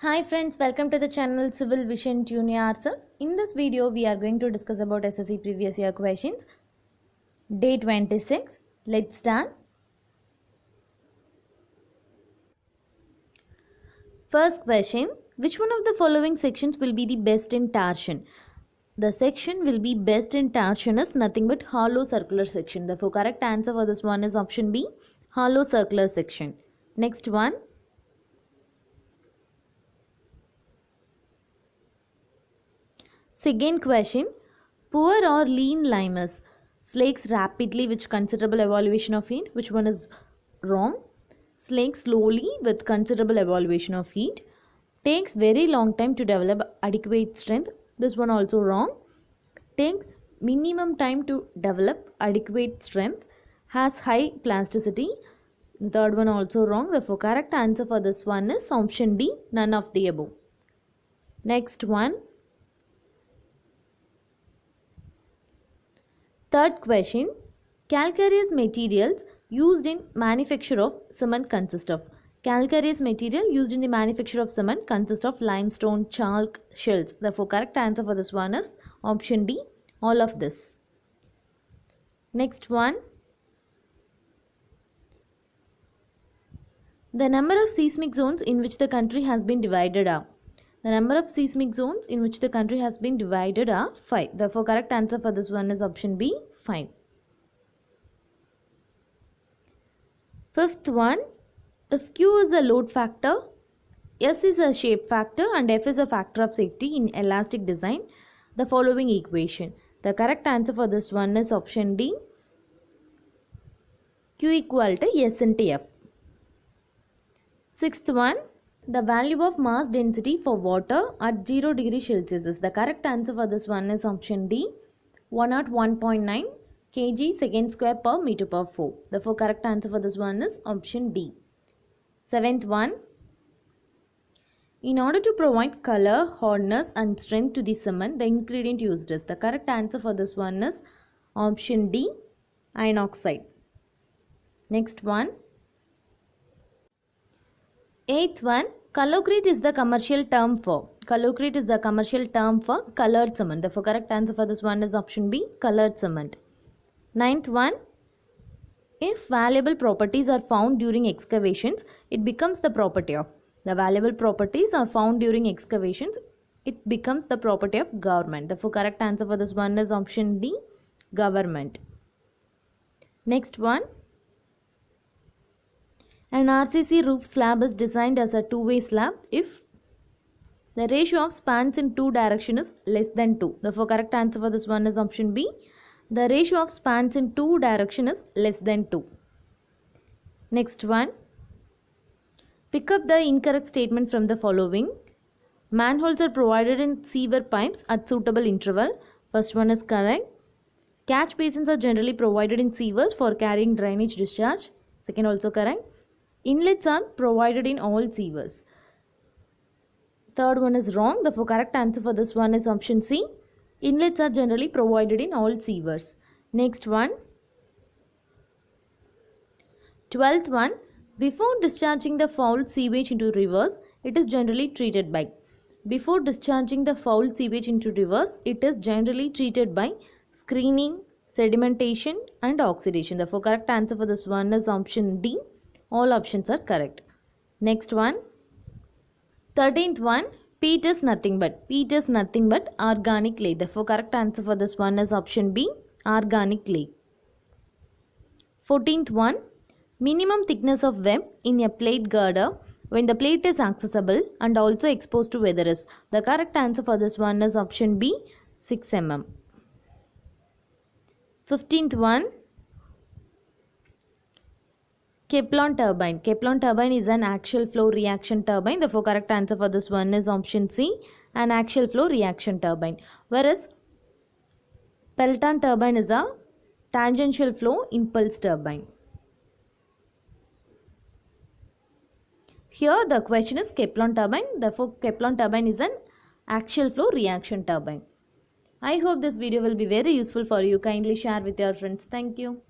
Hi friends, welcome to the channel Civil Vision Tunia Answer. In this video, we are going to discuss about SSC previous year questions. Day 26. Let's start. First question. Which one of the following sections will be the best in torsion? The section will be best in torsion is nothing but hollow circular section. Therefore, correct answer for this one is option B, hollow circular section. Next one. Second question. Poor or lean limers slakes rapidly with considerable evaluation of heat. Which one is wrong? Slakes slowly with considerable evaluation of heat. Takes very long time to develop adequate strength. This one also wrong. Takes minimum time to develop adequate strength. Has high plasticity. The third one also wrong. Therefore, correct answer for this one is option D, none of the above. Next one. Third question. Calcareous materials used in manufacture of cement consist of. Calcareous material used in the manufacture of cement consist of limestone, chalk, shells. Therefore, correct answer for this one is option D, all of this. Next one. The number of seismic zones in which the country has been divided are. The number of seismic zones in which the country has been divided are 5. Therefore, correct answer for this one is option B, 5. Fifth one. If Q is a load factor, S is a shape factor and F is a factor of safety in elastic design, the following equation. The correct answer for this one is option D, Q equal to S into F. Sixth one. The value of mass density for water at 0 degree Celsius is. The correct answer for this one is option D, 101.9 kg second square per meter per 4. Therefore, correct answer for this one is option D. Seventh one. In order to provide color, hardness and strength to the cement, the ingredient used is. The correct answer for this one is option D, iron oxide. Next one. Eighth one. Colocrete is the commercial term for. Colocrete is the commercial term for colored cement. Therefore, correct answer for this one is option B, colored cement. Ninth one. If valuable properties are found during excavations, it becomes the property of. The valuable properties are found during excavations, it becomes the property of government. Therefore, correct answer for this one is option D, government. Next one. An RCC roof slab is designed as a two-way slab if the ratio of spans in two directions is less than 2. Therefore, correct answer for this one is option B. The ratio of spans in two directions is less than 2. Next one. Pick up the incorrect statement from the following. Manholes are provided in sewer pipes at suitable interval. First one is correct. Catch basins are generally provided in sewers for carrying drainage discharge. Second also correct. Inlets are provided in all sewers. Third one is wrong. Therefore, correct answer for this one is option C. Inlets are generally provided in all sewers. Next one. 12th one. Before discharging the foul sewage into rivers, it is generally treated by. Before discharging the foul sewage into rivers, it is generally treated by screening, sedimentation and oxidation. Therefore, correct answer for this one is option D. All options are correct. Next one. 13th one. Peat is nothing but organic clay. Therefore, correct answer for this one is option B, organic clay. 14th one. Minimum thickness of web in a plate girder when the plate is accessible and also exposed to weather is. The correct answer for this one is option B, 6 mm. 15th one. Kaplan turbine. Kaplan turbine is an axial flow reaction turbine. Therefore, correct answer for this one is option C, an axial flow reaction turbine. Whereas Pelton turbine is a tangential flow impulse turbine. Here the question is Kaplan turbine. Therefore, Kaplan turbine is an axial flow reaction turbine. I hope this video will be very useful for you. Kindly share with your friends. Thank you.